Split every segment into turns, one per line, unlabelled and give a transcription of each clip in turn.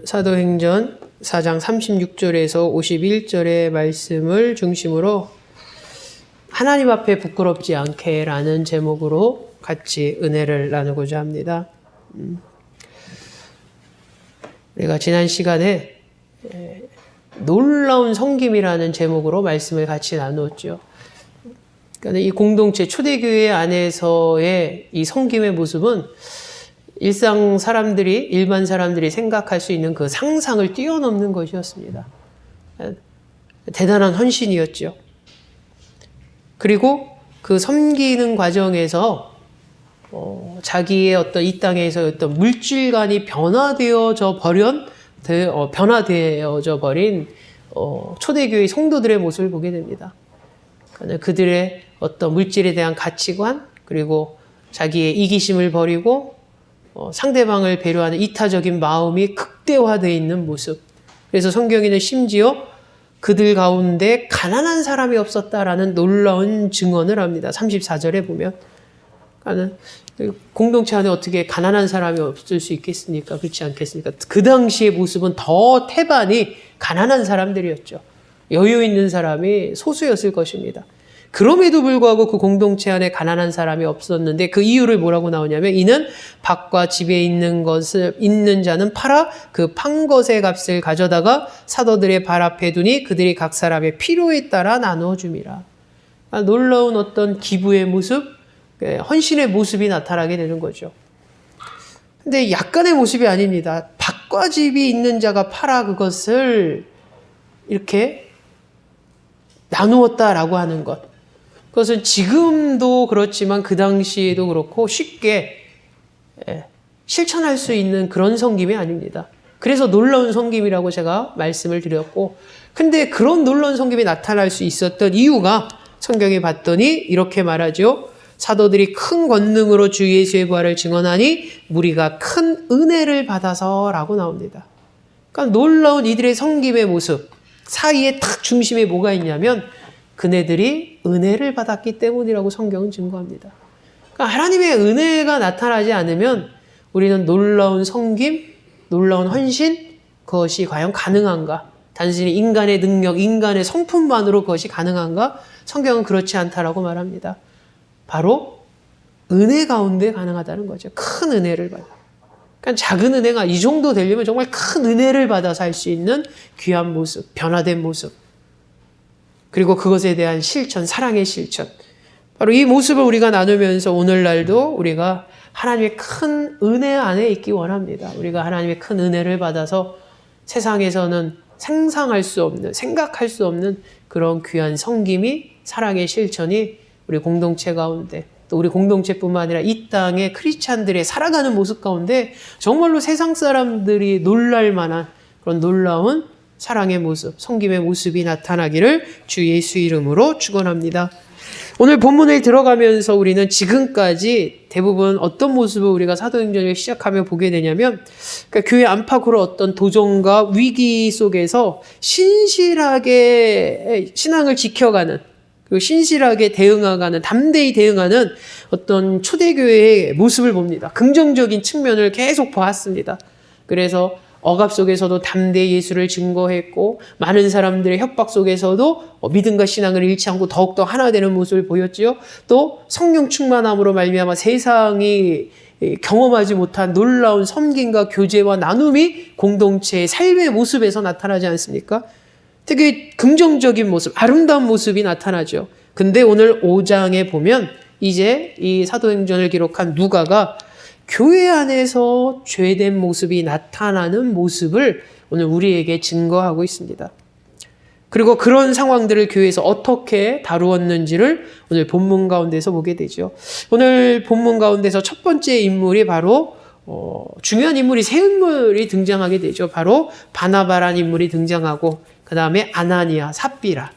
사도행전 4장 36절에서 51절의 말씀을 중심으로 하나님 앞에 부끄럽지 않게 라는 제목으로 같이 은혜를 나누고자 합니다. 우리가 지난 시간에 놀라운 섬김이라는 제목으로 말씀을 같이 나누었죠. 그러니까 이 공동체 초대교회 안에서의 이 섬김의 모습은 일반 사람들이 생각할 수 있는 그 상상을 뛰어넘는 것이었습니다. 대단한 헌신이었죠. 그리고 그 섬기는 과정에서 자기의 어떤 이 땅에서 어떤 물질관이 변화되어져 버린 초대교회 성도들의 모습을 보게 됩니다. 그들의 어떤 물질에 대한 가치관, 그리고 자기의 이기심을 버리고 상대방을 배려하는 이타적인 마음이 극대화되어 있는 모습. 그래서 성경에는 심지어 그들 가운데 가난한 사람이 없었다라는 놀라운 증언을 합니다. 34절에 보면. 그러니까 공동체 안에 어떻게 가난한 사람이 없을 수 있겠습니까? 그렇지 않겠습니까? 그 당시의 모습은 더 태반이 가난한 사람들이었죠. 여유 있는 사람이 소수였을 것입니다. 그럼에도 불구하고 그 공동체 안에 가난한 사람이 없었는데 그 이유를 뭐라고 나오냐면 이는 밭과 집에 있는 자는 팔아 그 판 것의 값을 가져다가 사도들의 발 앞에 두니 그들이 각 사람의 필요에 따라 나누어 줌이라. 놀라운 어떤 기부의 모습, 헌신의 모습이 나타나게 되는 거죠. 근데 약간의 모습이 아닙니다. 밭과 집이 있는 자가 팔아 그것을 이렇게 나누었다라고 하는 것. 그것은 지금도 그렇지만 그 당시에도 그렇고 쉽게 실천할 수 있는 그런 섬김이 아닙니다. 그래서 놀라운 섬김이라고 제가 말씀을 드렸고, 근데 그런 놀라운 섬김이 나타날 수 있었던 이유가 성경에 봤더니 이렇게 말하죠. 사도들이 큰 권능으로 주 예수의 부활을 증언하니 무리가 큰 은혜를 받아서라고 나옵니다. 그러니까 놀라운 이들의 섬김의 모습 사이에 딱 중심에 뭐가 있냐면 그네들이 은혜를 받았기 때문이라고 성경은 증거합니다. 그러니까 하나님의 은혜가 나타나지 않으면 우리는 놀라운 섬김, 놀라운 헌신, 그것이 과연 가능한가? 단순히 인간의 능력, 인간의 성품만으로 그것이 가능한가? 성경은 그렇지 않다라고 말합니다. 바로 은혜 가운데 가능하다는 거죠. 큰 은혜를 받아. 그러니까 작은 은혜가 이 정도 되려면 정말 큰 은혜를 받아서 할 수 있는 귀한 모습, 변화된 모습. 그리고 그것에 대한 실천, 사랑의 실천. 바로 이 모습을 우리가 나누면서 오늘날도 우리가 하나님의 큰 은혜 안에 있기 원합니다. 우리가 하나님의 큰 은혜를 받아서 세상에서는 상상할 수 없는, 생각할 수 없는 그런 귀한 섬김이, 사랑의 실천이 우리 공동체 가운데, 또 우리 공동체뿐만 아니라 이 땅의 크리스찬들의 살아가는 모습 가운데 정말로 세상 사람들이 놀랄 만한 그런 놀라운 사랑의 모습, 섬김의 모습이 나타나기를 주 예수 이름으로 축원합니다. 오늘 본문에 들어가면서 우리는 지금까지 대부분 어떤 모습을 우리가 사도행전을 시작하며 보게 되냐면, 그러니까 교회 안팎으로 어떤 도전과 위기 속에서 신실하게 신앙을 지켜가는, 그리고 신실하게 대응하가는, 담대히 대응하는 어떤 초대교회의 모습을 봅니다. 긍정적인 측면을 계속 보았습니다. 그래서 억압 속에서도 담대히 예수를 증거했고, 많은 사람들의 협박 속에서도 믿음과 신앙을 잃지 않고 더욱더 하나 되는 모습을 보였지요. 또 성령 충만함으로 말미암아 세상이 경험하지 못한 놀라운 섬김과 교제와 나눔이 공동체의 삶의 모습에서 나타나지 않습니까? 되게 긍정적인 모습, 아름다운 모습이 나타나죠. 근데 오늘 5장에 보면 이제 이 사도행전을 기록한 누가가 교회 안에서 죄된 모습이 나타나는 모습을 오늘 우리에게 증거하고 있습니다. 그리고 그런 상황들을 교회에서 어떻게 다루었는지를 오늘 본문 가운데서 보게 되죠. 오늘 본문 가운데서 첫 번째 인물이 바로 중요한 인물이 세 인물이 등장하게 되죠. 바로 바나바라는 인물이 등장하고 그 다음에 아나니아, 삽비라.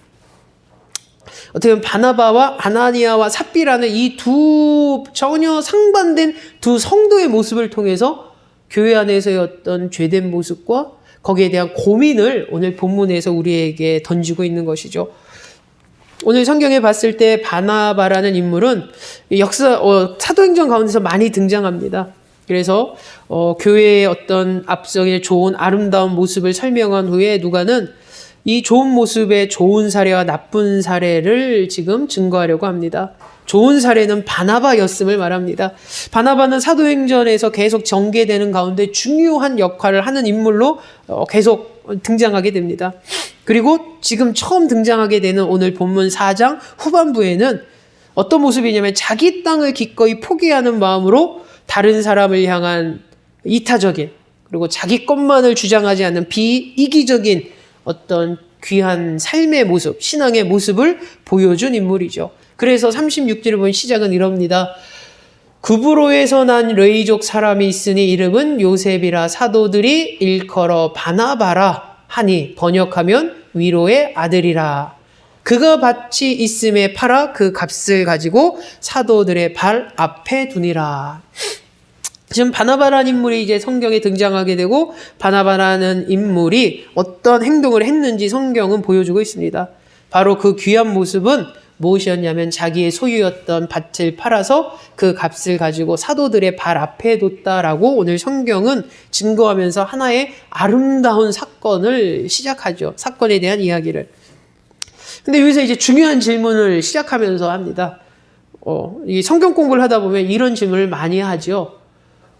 어떻게 보면 바나바와 아나니아와 삽비라는 이 두 전혀 상반된 두 성도의 모습을 통해서 교회 안에서의 어떤 죄된 모습과 거기에 대한 고민을 오늘 본문에서 우리에게 던지고 있는 것이죠. 오늘 성경에 봤을 때 바나바라는 인물은 사도행전 가운데서 많이 등장합니다. 그래서 교회의 어떤 앞서의 좋은 아름다운 모습을 설명한 후에 누가는 이 좋은 모습의 좋은 사례와 나쁜 사례를 지금 증거하려고 합니다. 좋은 사례는 바나바였음을 말합니다. 바나바는 사도행전에서 계속 전개되는 가운데 중요한 역할을 하는 인물로 계속 등장하게 됩니다. 그리고 지금 처음 등장하게 되는 오늘 본문 4장 후반부에는 어떤 모습이냐면 자기 땅을 기꺼이 포기하는 마음으로 다른 사람을 향한 이타적인 그리고 자기 것만을 주장하지 않는 비이기적인 어떤 귀한 삶의 모습, 신앙의 모습을 보여준 인물이죠. 그래서 36절을 보면 시작은 이럽니다. 구브로에서 난 레이족 사람이 있으니 이름은 요셉이라 사도들이 일컬어 바나바라 하니 번역하면 위로의 아들이라. 그가 밭이 있음에 팔아 그 값을 가지고 사도들의 발 앞에 두니라. 지금 바나바라는 인물이 이제 성경에 등장하게 되고 바나바라는 인물이 어떤 행동을 했는지 성경은 보여주고 있습니다. 바로 그 귀한 모습은 무엇이었냐면 자기의 소유였던 밭을 팔아서 그 값을 가지고 사도들의 발 앞에 뒀다라고 오늘 성경은 증거하면서 하나의 아름다운 사건을 시작하죠. 사건에 대한 이야기를. 근데 여기서 이제 중요한 질문을 시작하면서 합니다. 이 성경 공부를 하다 보면 이런 질문을 많이 하죠.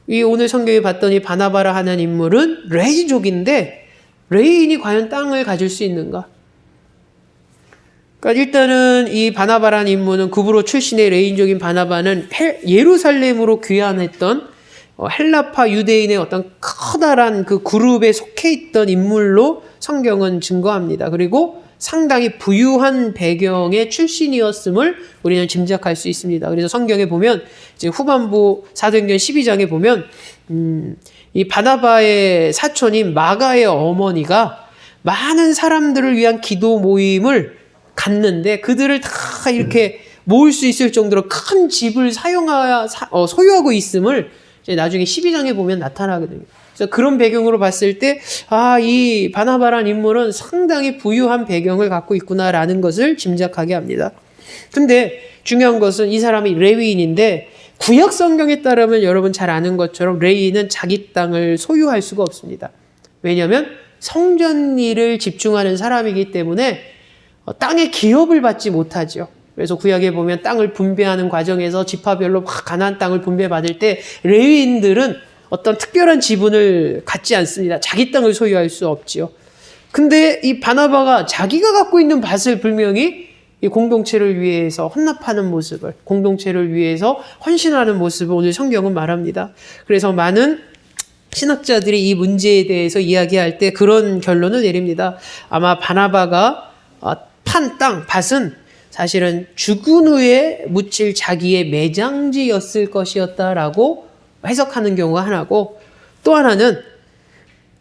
이 오늘 성경에 봤더니 바나바라 하는 인물은 레이족인데 레인이 과연 땅을 가질 수 있는가? 그러니까 일단은 이 바나바라는 인물은 구브로 출신의 레인족인 바나바는 예루살렘으로 귀환했던 헬라파 유대인의 어떤 커다란 그 그룹에 속해 있던 인물로 성경은 증거합니다. 그리고 상당히 부유한 배경의 출신이었음을 우리는 짐작할 수 있습니다. 그래서 성경에 보면 이제 후반부 사도행전 12장에 보면 이 바나바의 사촌인 마가의 어머니가 많은 사람들을 위한 기도 모임을 갔는데 그들을 다 이렇게 모을 수 있을 정도로 큰 집을 소유하고 있음을 이제 나중에 12장에 보면 나타나거든요. 그래서 그런 배경으로 봤을 때, 이 바나바라는 인물은 상당히 부유한 배경을 갖고 있구나라는 것을 짐작하게 합니다. 근데 중요한 것은 이 사람이 레위인인데 구약 성경에 따르면 여러분 잘 아는 것처럼 레위인은 자기 땅을 소유할 수가 없습니다. 왜냐하면 성전 일을 집중하는 사람이기 때문에 땅의 기업을 받지 못하죠. 그래서 구약에 보면 땅을 분배하는 과정에서 지파별로 가나안 땅을 분배받을 때 레위인들은 어떤 특별한 지분을 갖지 않습니다. 자기 땅을 소유할 수 없지요. 근데 이 바나바가 자기가 갖고 있는 밭을 분명히 이 공동체를 위해서 헌납하는 모습을, 공동체를 위해서 헌신하는 모습을 오늘 성경은 말합니다. 그래서 많은 신학자들이 이 문제에 대해서 이야기할 때 그런 결론을 내립니다. 아마 바나바가 판 땅, 밭은 사실은 죽은 후에 묻힐 자기의 매장지였을 것이었다라고 해석하는 경우가 하나고, 또 하나는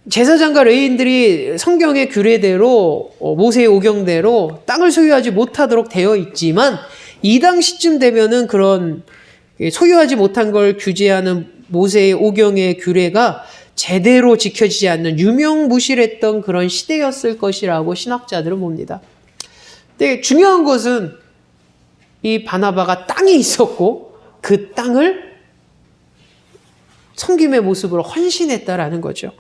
제사장과 레위인들이 성경의 규례대로 모세의 오경대로 땅을 소유하지 못하도록 되어 있지만 이 당시쯤 되면은 그런 소유하지 못한 걸 규제하는 모세의 오경의 규례가 제대로 지켜지지 않는 유명무실했던 그런 시대였을 것이라고 신학자들은 봅니다. 근데 중요한 것은 이 바나바가 땅이 있었고 그 땅을 섬김의 모습으로 헌신했다라는 거죠.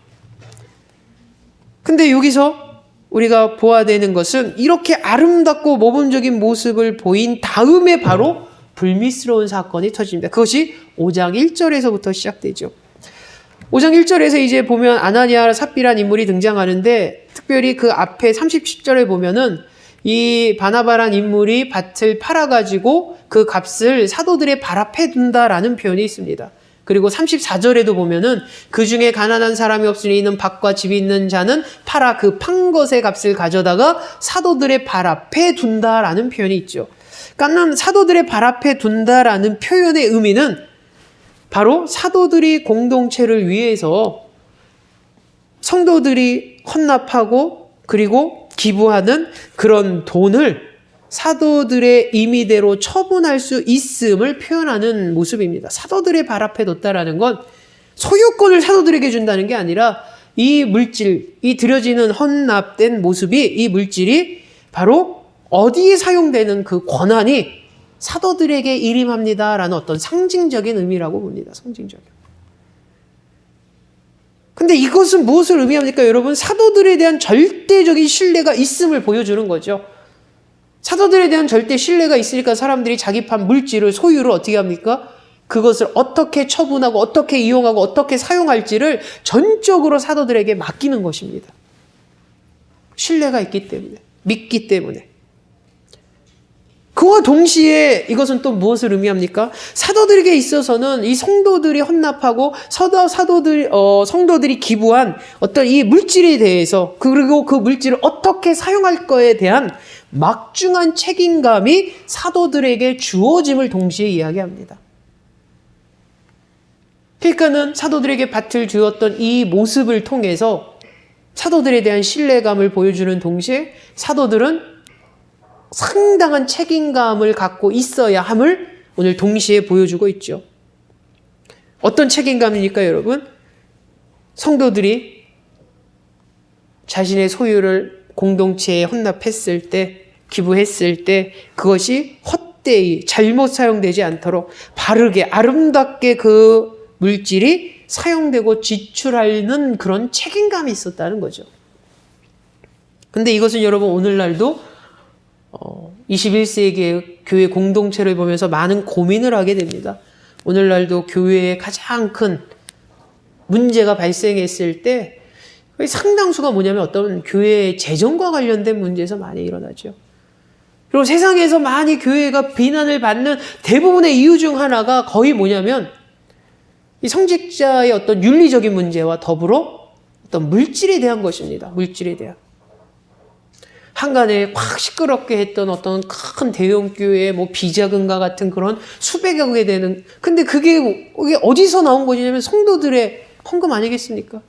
근데 여기서 우리가 보아야 되는 것은 이렇게 아름답고 모범적인 모습을 보인 다음에 바로 불미스러운 사건이 터집니다. 그것이 5장 1절에서부터 시작되죠. 5장 1절에서 이제 보면 아나니아 삽비란 인물이 등장하는데, 특별히 그 앞에 37절에 보면은 이 바나바란 인물이 밭을 팔아가지고 그 값을 사도들의 발 앞에 둔다라는 표현이 있습니다. 그리고 34절에도 보면은 그 중에 가난한 사람이 없으니 이는 밭과 집이 있는 자는 팔아 그 판 것의 값을 가져다가 사도들의 발 앞에 둔다라는 표현이 있죠. 그러니까 사도들의 발 앞에 둔다라는 표현의 의미는 바로 사도들이 공동체를 위해서 성도들이 헌납하고 그리고 기부하는 그런 돈을 사도들의 임의대로 처분할 수 있음을 표현하는 모습입니다. 사도들의 발 앞에 뒀다라는 건 소유권을 사도들에게 준다는 게 아니라 이 물질, 이 드려지는 헌납된 모습이, 이 물질이 바로 어디에 사용되는 그 권한이 사도들에게 일임합니다라는 어떤 상징적인 의미라고 봅니다. 상징적인. 근데 이것은 무엇을 의미합니까, 여러분? 사도들에 대한 절대적인 신뢰가 있음을 보여주는 거죠. 사도들에 대한 절대 신뢰가 있으니까 사람들이 자기 판 물질을, 소유를 어떻게 합니까? 그것을 어떻게 처분하고 어떻게 이용하고 어떻게 사용할지를 전적으로 사도들에게 맡기는 것입니다. 신뢰가 있기 때문에, 믿기 때문에. 그와 동시에 이것은 또 무엇을 의미합니까? 사도들에게 있어서는 이 성도들이 헌납하고 성도들이 기부한 어떤 이 물질에 대해서, 그리고 그 물질을 어떻게 사용할 거에 대한 막중한 책임감이 사도들에게 주어짐을 동시에 이야기합니다. 그러니까는 사도들에게 밭을 주었던 이 모습을 통해서 사도들에 대한 신뢰감을 보여주는 동시에 사도들은 상당한 책임감을 갖고 있어야 함을 오늘 동시에 보여주고 있죠. 어떤 책임감입니까, 여러분? 성도들이 자신의 소유를 공동체에 헌납했을 때, 기부했을 때 그것이 헛되이 잘못 사용되지 않도록 바르게 아름답게 그 물질이 사용되고 지출하는 그런 책임감이 있었다는 거죠. 근데 이것은 여러분 오늘날도 21세기의 교회 공동체를 보면서 많은 고민을 하게 됩니다. 오늘날도 교회에 가장 큰 문제가 발생했을 때 상당수가 뭐냐면 어떤 교회의 재정과 관련된 문제에서 많이 일어나죠. 그리고 세상에서 많이 교회가 비난을 받는 대부분의 이유 중 하나가 거의 뭐냐면 이 성직자의 어떤 윤리적인 문제와 더불어 어떤 물질에 대한 것입니다. 물질에 대한. 한간에 확 시끄럽게 했던 어떤 큰 대형교회, 비자금과 같은 그런 수백억에 되는, 근데 그게 어디서 나온 것이냐면 성도들의 헌금 아니겠습니까?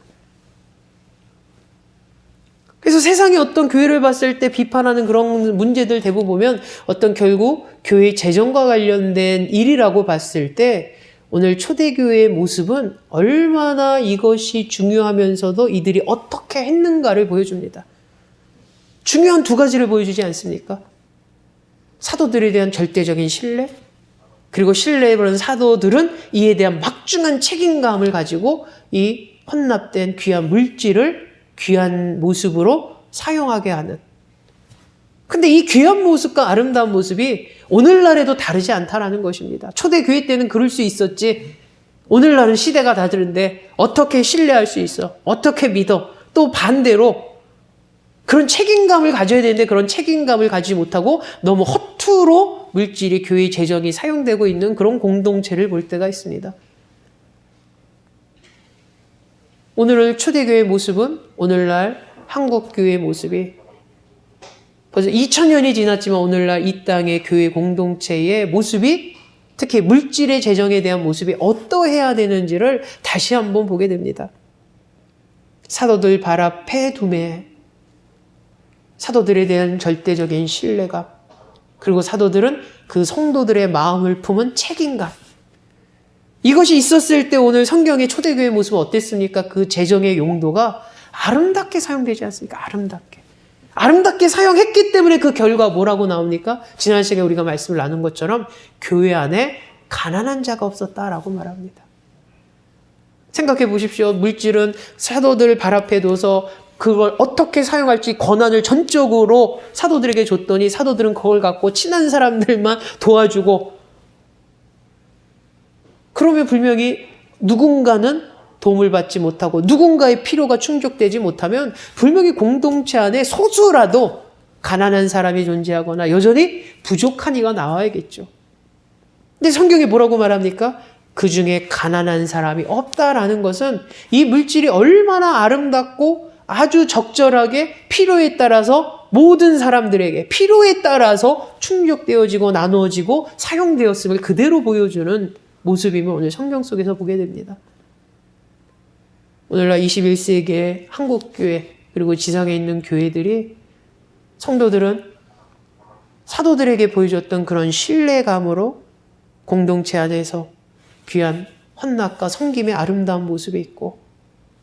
그래서 세상에 어떤 교회를 봤을 때 비판하는 그런 문제들 대부분 보면 어떤 결국 교회 재정과 관련된 일이라고 봤을 때 오늘 초대교회의 모습은 얼마나 이것이 중요하면서도 이들이 어떻게 했는가를 보여줍니다. 중요한 두 가지를 보여주지 않습니까? 사도들에 대한 절대적인 신뢰, 그리고 신뢰해버린 사도들은 이에 대한 막중한 책임감을 가지고 이 헌납된 귀한 물질을 귀한 모습으로 사용하게 하는. 근데 이 귀한 모습과 아름다운 모습이 오늘날에도 다르지 않다라는 것입니다. 초대교회 때는 그럴 수 있었지, 오늘날은 시대가 다른데 어떻게 신뢰할 수 있어? 어떻게 믿어? 또 반대로 그런 책임감을 가져야 되는데 그런 책임감을 가지지 못하고 너무 허투루 물질이 교회 재정이 사용되고 있는 그런 공동체를 볼 때가 있습니다. 오늘 초대교회의 모습은 오늘날 한국교회의 모습이 벌써 2000년이 지났지만 오늘날 이 땅의 교회 공동체의 모습이, 특히 물질의 재정에 대한 모습이 어떠해야 되는지를 다시 한번 보게 됩니다. 사도들 발 앞에 둠에 사도들에 대한 절대적인 신뢰감, 그리고 사도들은 그 성도들의 마음을 품은 책임감, 이것이 있었을 때 오늘 성경의 초대교회의 모습은 어땠습니까? 그 재정의 용도가 아름답게 사용되지 않습니까? 아름답게 사용했기 때문에 그 결과 뭐라고 나옵니까? 지난 시간에 우리가 말씀을 나눈 것처럼 교회 안에 가난한 자가 없었다라고 말합니다. 생각해 보십시오. 물질은 사도들 발 앞에 둬서 그걸 어떻게 사용할지 권한을 전적으로 사도들에게 줬더니 사도들은 그걸 갖고 친한 사람들만 도와주고, 그러면 분명히 누군가는 도움을 받지 못하고 누군가의 필요가 충족되지 못하면 분명히 공동체 안에 소수라도 가난한 사람이 존재하거나 여전히 부족한 이가 나와야겠죠. 근데 성경이 뭐라고 말합니까? 그 중에 가난한 사람이 없다라는 것은 이 물질이 얼마나 아름답고 아주 적절하게 필요에 따라서 모든 사람들에게 필요에 따라서 충족되어지고 나누어지고 사용되었음을 그대로 보여주는 모습임을 오늘 성경 속에서 보게 됩니다. 오늘날 21세기의 한국교회 그리고 지상에 있는 교회들이, 성도들은 사도들에게 보여줬던 그런 신뢰감으로 공동체 안에서 귀한 헌납과 섬김의 아름다운 모습이 있고,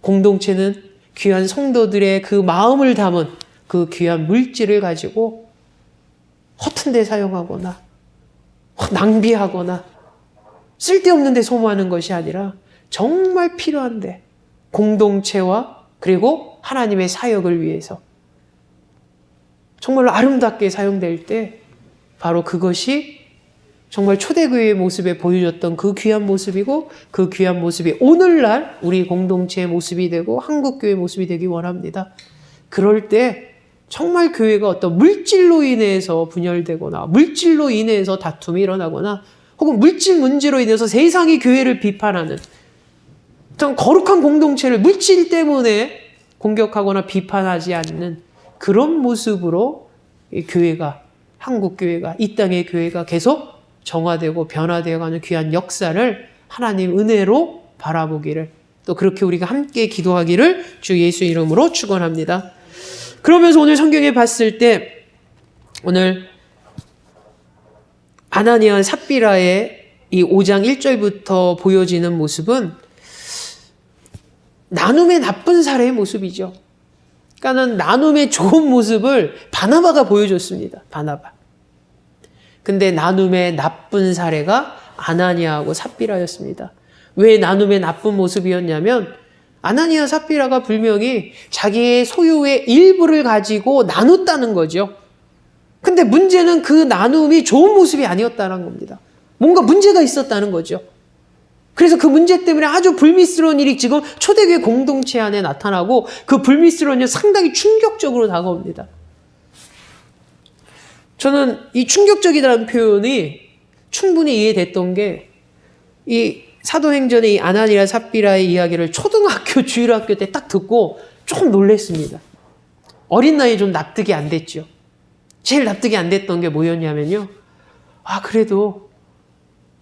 공동체는 귀한 성도들의 그 마음을 담은 그 귀한 물질을 가지고 허튼 데 사용하거나 낭비하거나 쓸데없는 데 소모하는 것이 아니라 정말 필요한데 공동체와 그리고 하나님의 사역을 위해서 정말로 아름답게 사용될 때 바로 그것이 정말 초대교회의 모습에 보여줬던 그 귀한 모습이고 그 귀한 모습이 오늘날 우리 공동체의 모습이 되고 한국교회의 모습이 되기 원합니다. 그럴 때 정말 교회가 어떤 물질로 인해서 분열되거나 물질로 인해서 다툼이 일어나거나 혹은 물질 문제로 인해서 세상이 교회를 비판하는 어떤 거룩한 공동체를 물질 때문에 공격하거나 비판하지 않는 그런 모습으로 이 교회가, 한국교회가, 이 땅의 교회가 계속 정화되고 변화되어가는 귀한 역사를 하나님 은혜로 바라보기를, 또 그렇게 우리가 함께 기도하기를 주 예수 이름으로 축원합니다. 그러면서 오늘 성경에 봤을 때 오늘 아나니아 삽비라의 이 5장 1절부터 보여지는 모습은 나눔의 나쁜 사례의 모습이죠. 그러니까는 나눔의 좋은 모습을 바나바가 보여줬습니다. 바나바. 근데 나눔의 나쁜 사례가 아나니아하고 삽비라였습니다. 왜 나눔의 나쁜 모습이었냐면 아나니아 삽비라가 분명히 자기의 소유의 일부를 가지고 나눴다는 거죠. 근데 문제는 그 나눔이 좋은 모습이 아니었다는 겁니다. 뭔가 문제가 있었다는 거죠. 그래서 그 문제 때문에 아주 불미스러운 일이 지금 초대교회 공동체 안에 나타나고 그 불미스러운 일이 상당히 충격적으로 다가옵니다. 저는 이 충격적이라는 표현이 충분히 이해됐던 게 이 사도행전의 이 아나니아 삽비라의 이야기를 초등학교, 주일학교 때 딱 듣고 조금 놀랐습니다. 어린 나이에 좀 납득이 안 됐죠. 제일 납득이 안 됐던 게 뭐였냐면요. 그래도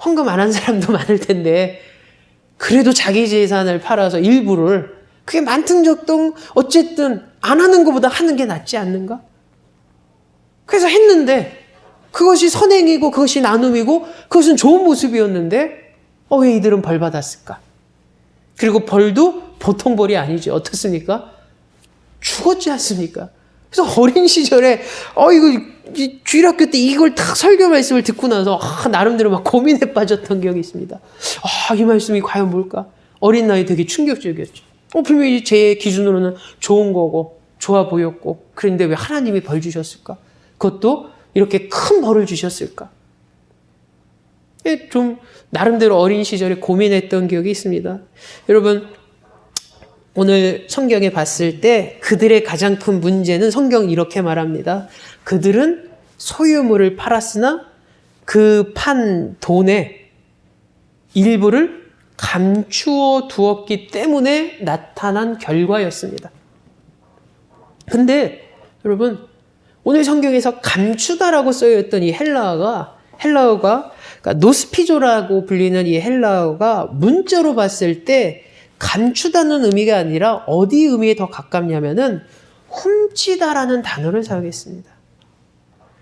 헌금 안 한 사람도 많을 텐데 그래도 자기 재산을 팔아서 일부를 그게 만등적동 어쨌든 안 하는 것보다 하는 게 낫지 않는가? 그래서 했는데 그것이 선행이고 그것이 나눔이고 그것은 좋은 모습이었는데 왜 이들은 벌 받았을까? 그리고 벌도 보통 벌이 아니죠. 어떻습니까? 죽었지 않습니까? 그래서 어린 시절에 이거 주일학교 때 이걸 딱 설교 말씀을 듣고 나서 나름대로 막 고민에 빠졌던 기억이 있습니다. 이 말씀이 과연 뭘까? 어린 나이 되게 충격적이었죠. 분명히 제 기준으로는 좋은 거고 좋아 보였고 그런데 왜 하나님이 벌 주셨을까? 그것도 이렇게 큰 벌을 주셨을까? 좀 나름대로 어린 시절에 고민했던 기억이 있습니다. 여러분 오늘 성경에 봤을 때 그들의 가장 큰 문제는 성경이 이렇게 말합니다. 그들은 소유물을 팔았으나 그 판 돈의 일부를 감추어 두었기 때문에 나타난 결과였습니다. 근데 여러분 오늘 성경에서 감추다라고 쓰여있던 이 헬라어가 그러니까 노스피조라고 불리는 이 헬라어가 문자로 봤을 때 감추다는 의미가 아니라 어디 의미에 더 가깝냐면은 훔치다라는 단어를 사용했습니다.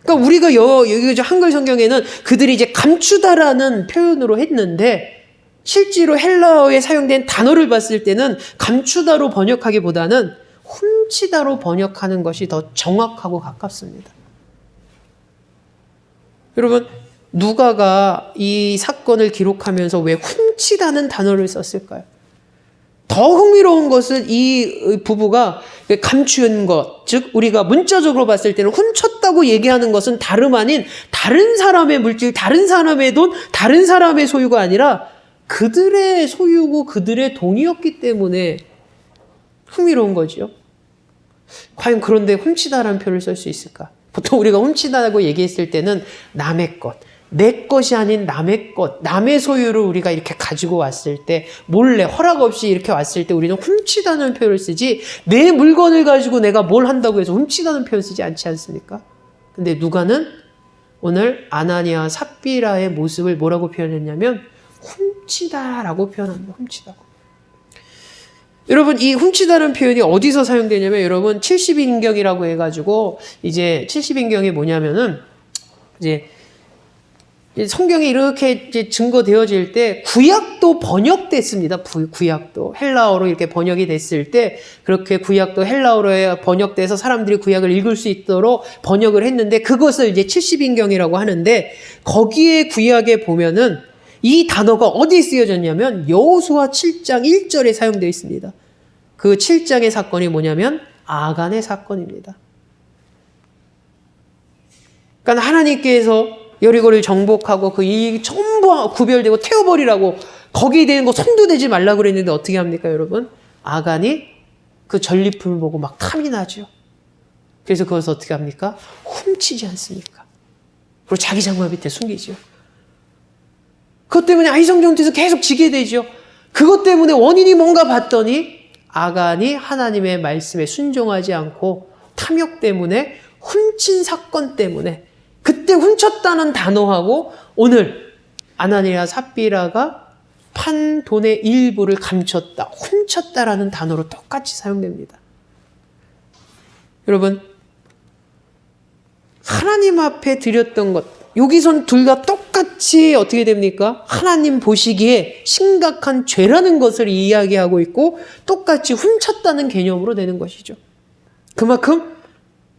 그러니까 우리가 여기 한글 성경에는 그들이 이제 감추다라는 표현으로 했는데 실제로 헬라어에 사용된 단어를 봤을 때는 감추다로 번역하기보다는 훔치다로 번역하는 것이 더 정확하고 가깝습니다. 여러분 누가가 이 사건을 기록하면서 왜 훔치다는 단어를 썼을까요? 더 흥미로운 것은 이 부부가 감추는 것, 즉 우리가 문자적으로 봤을 때는 훔쳤다고 얘기하는 것은 다름 아닌 다른 사람의 물질, 다른 사람의 돈, 다른 사람의 소유가 아니라 그들의 소유고 그들의 돈이었기 때문에 흥미로운 거죠. 과연 그런데 훔치다라는 표현을 쓸 수 있을까? 보통 우리가 훔치다라고 얘기했을 때는 남의 것, 내 것이 아닌 남의 것, 남의 소유를 우리가 이렇게 가지고 왔을 때 몰래 허락 없이 이렇게 왔을 때 우리는 훔치다는 표현을 쓰지 내 물건을 가지고 내가 뭘 한다고 해서 훔치다는 표현 쓰지 않지 않습니까? 근데 누가는 오늘 아나니아 삽비라의 모습을 뭐라고 표현했냐면 훔치다라고 표현합니다. 훔치다고. 여러분 이 훔치다는 표현이 어디서 사용되냐면 여러분 70인경이라고 해가지고 이제 70인경이 뭐냐면은 이제 성경이 이렇게 이제 증거되어질 때 구약도 번역됐습니다. 구약도 헬라어로 이렇게 번역이 됐을 때 그렇게 구약도 헬라어로 번역돼서 사람들이 구약을 읽을 수 있도록 번역을 했는데 그것을 이제 70인경이라고 하는데 거기에 구약에 보면은 이 단어가 어디에 쓰여졌냐면 여호수아 7장 1절에 사용되어 있습니다. 그 7장의 사건이 뭐냐면 아간의 사건입니다. 그러니까 하나님께서 여리고를 정복하고 그 이 전부 구별되고 태워버리라고 거기에 대는 거 손도 대지 말라고 그랬는데 어떻게 합니까, 여러분? 아간이 그 전리품을 보고 막 탐이 나죠. 그래서 그것을 어떻게 합니까? 훔치지 않습니까? 그리고 자기 장마 밑에 숨기죠. 그것 때문에 아이성전투에서 계속 지게 되죠. 그것 때문에 원인이 뭔가 봤더니 아간이 하나님의 말씀에 순종하지 않고 탐욕 때문에 훔친 사건 때문에 그때 훔쳤다는 단어하고 오늘 아나니아 삽비라가 판 돈의 일부를 감췄다, 훔쳤다라는 단어로 똑같이 사용됩니다. 여러분, 하나님 앞에 드렸던 것, 여기선 둘 다 똑같이 어떻게 됩니까? 하나님 보시기에 심각한 죄라는 것을 이야기하고 있고 똑같이 훔쳤다는 개념으로 되는 것이죠. 그만큼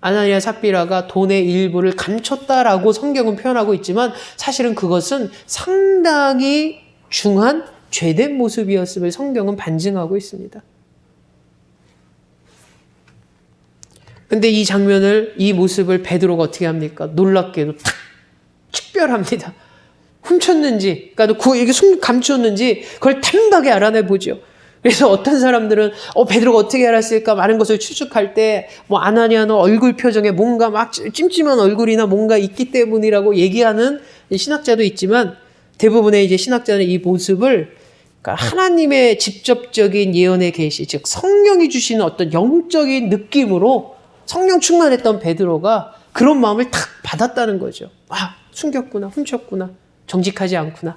아나니아 삽비라가 돈의 일부를 감췄다라고 성경은 표현하고 있지만 사실은 그것은 상당히 중한 죄된 모습이었음을 성경은 반증하고 있습니다. 근데 이 장면을, 이 모습을 베드로가 어떻게 합니까? 놀랍게도 탁 식별합니다. 훔쳤는지, 그러니까 이게 감추었는지 그걸 단박에 알아내 보죠. 그래서 어떤 사람들은 베드로가 어떻게 알았을까 많은 것을 추측할 때 아나니아는 얼굴 표정에 뭔가 막 찜찜한 얼굴이나 뭔가 있기 때문이라고 얘기하는 신학자도 있지만 대부분의 이제 신학자는 이 모습을 그러니까 하나님의 직접적인 예언의 계시, 즉 성령이 주시는 어떤 영적인 느낌으로 성령 충만했던 베드로가 그런 마음을 탁 받았다는 거죠. 아, 숨겼구나, 훔쳤구나, 정직하지 않구나.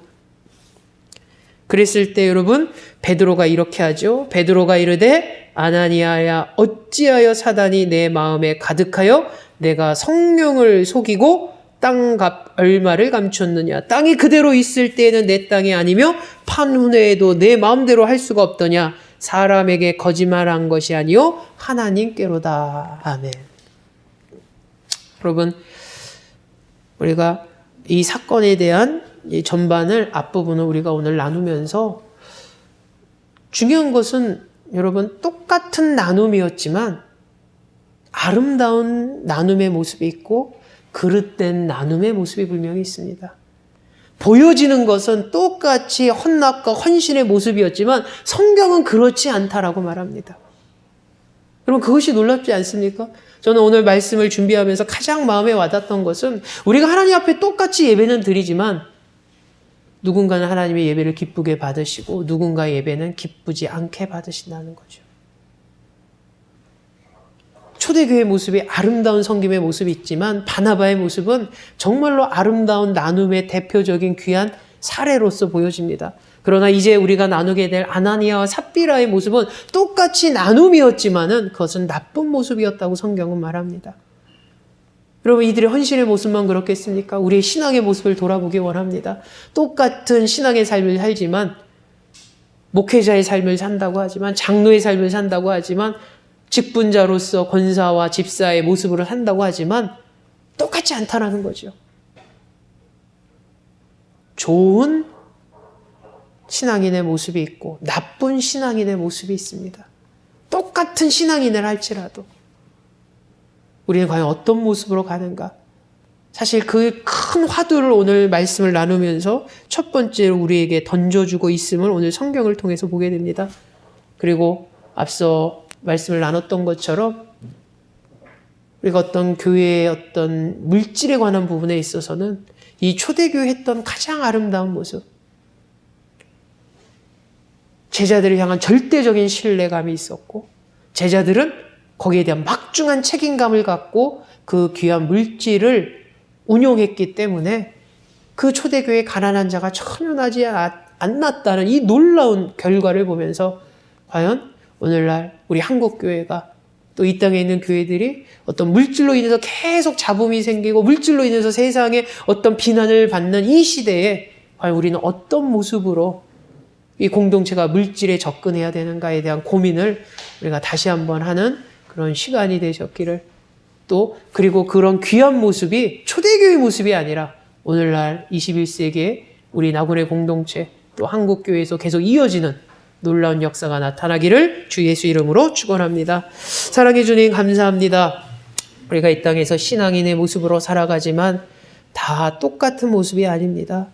그랬을 때 여러분, 베드로가 이렇게 하죠. 베드로가 이르되 아나니아야, 어찌하여 사단이 내 마음에 가득하여 내가 성령을 속이고 땅값 얼마를 감췄느냐. 땅이 그대로 있을 때에는 내 땅이 아니며 판 후에도 내 마음대로 할 수가 없더냐. 사람에게 거짓말한 것이 아니요 하나님께로다. 아멘. 여러분, 우리가 이 사건에 대한 이 전반을 앞부분을 우리가 오늘 나누면서 중요한 것은 여러분 똑같은 나눔이었지만 아름다운 나눔의 모습이 있고 그릇된 나눔의 모습이 분명히 있습니다. 보여지는 것은 똑같이 헌납과 헌신의 모습이었지만 성경은 그렇지 않다라고 말합니다. 여러분 그것이 놀랍지 않습니까? 저는 오늘 말씀을 준비하면서 가장 마음에 와닿던 것은 우리가 하나님 앞에 똑같이 예배는 드리지만 누군가는 하나님의 예배를 기쁘게 받으시고 누군가의 예배는 기쁘지 않게 받으신다는 거죠. 초대교회의 모습이 아름다운 섬김의 모습이 있지만 바나바의 모습은 정말로 아름다운 나눔의 대표적인 귀한 사례로서 보여집니다. 그러나 이제 우리가 나누게 될 아나니아와 삽비라의 모습은 똑같이 나눔이었지만은 그것은 나쁜 모습이었다고 성경은 말합니다. 여러분 이들의 헌신의 모습만 그렇겠습니까? 우리의 신앙의 모습을 돌아보기 원합니다. 똑같은 신앙의 삶을 살지만 목회자의 삶을 산다고 하지만 장로의 삶을 산다고 하지만 직분자로서 권사와 집사의 모습으로 산다고 하지만 똑같지 않다라는 거죠. 좋은 신앙인의 모습이 있고 나쁜 신앙인의 모습이 있습니다. 똑같은 신앙인을 할지라도 우리는 과연 어떤 모습으로 가는가? 사실 그 큰 화두를 오늘 말씀을 나누면서 첫 번째로 우리에게 던져주고 있음을 오늘 성경을 통해서 보게 됩니다. 그리고 앞서 말씀을 나눴던 것처럼 우리가 어떤 교회의 어떤 물질에 관한 부분에 있어서는 이 초대교회 했던 가장 아름다운 모습, 제자들을 향한 절대적인 신뢰감이 있었고 제자들은 거기에 대한 막중한 책임감을 갖고 그 귀한 물질을 운용했기 때문에 그 초대교회의 가난한 자가 전혀 나지 않았다는 이 놀라운 결과를 보면서 과연 오늘날 우리 한국교회가 또 이 땅에 있는 교회들이 어떤 물질로 인해서 계속 잡음이 생기고 물질로 인해서 세상에 어떤 비난을 받는 이 시대에 과연 우리는 어떤 모습으로 이 공동체가 물질에 접근해야 되는가에 대한 고민을 우리가 다시 한번 하는 그런 시간이 되셨기를 또 그리고 그런 귀한 모습이 초대교회 모습이 아니라 오늘날 21세기에 우리 나군의 공동체 또 한국교회에서 계속 이어지는 놀라운 역사가 나타나기를 주 예수 이름으로 축원합니다. 사랑해 주님 감사합니다. 우리가 이 땅에서 신앙인의 모습으로 살아가지만 다 똑같은 모습이 아닙니다.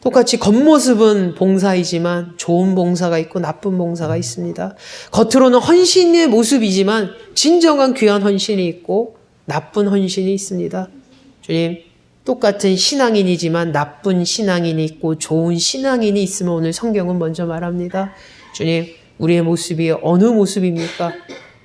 똑같이 겉모습은 봉사이지만 좋은 봉사가 있고 나쁜 봉사가 있습니다. 겉으로는 헌신의 모습이지만 진정한 귀한 헌신이 있고 나쁜 헌신이 있습니다. 주님, 똑같은 신앙인이지만 나쁜 신앙인이 있고 좋은 신앙인이 있으면 오늘 성경은 먼저 말합니다. 주님, 우리의 모습이 어느 모습입니까?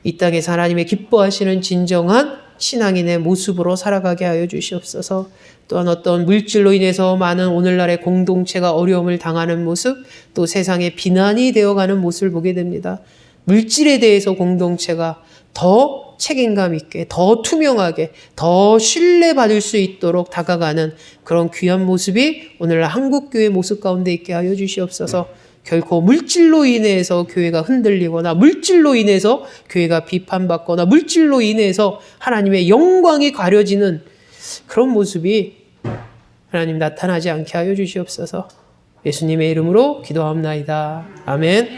이 땅에서 하나님의 기뻐하시는 진정한 신앙인의 모습으로 살아가게 하여 주시옵소서. 또한 어떤 물질로 인해서 많은 오늘날의 공동체가 어려움을 당하는 모습, 또 세상에 비난이 되어가는 모습을 보게 됩니다. 물질에 대해서 공동체가 더 책임감 있게, 더 투명하게, 더 신뢰받을 수 있도록 다가가는 그런 귀한 모습이 오늘날 한국교회 모습 가운데 있게 하여 주시옵소서. 결코 물질로 인해서 교회가 흔들리거나 물질로 인해서 교회가 비판받거나 물질로 인해서 하나님의 영광이 가려지는 그런 모습이 하나님 나타나지 않게 하여 주시옵소서. 예수님의 이름으로 기도합나이다. 아멘.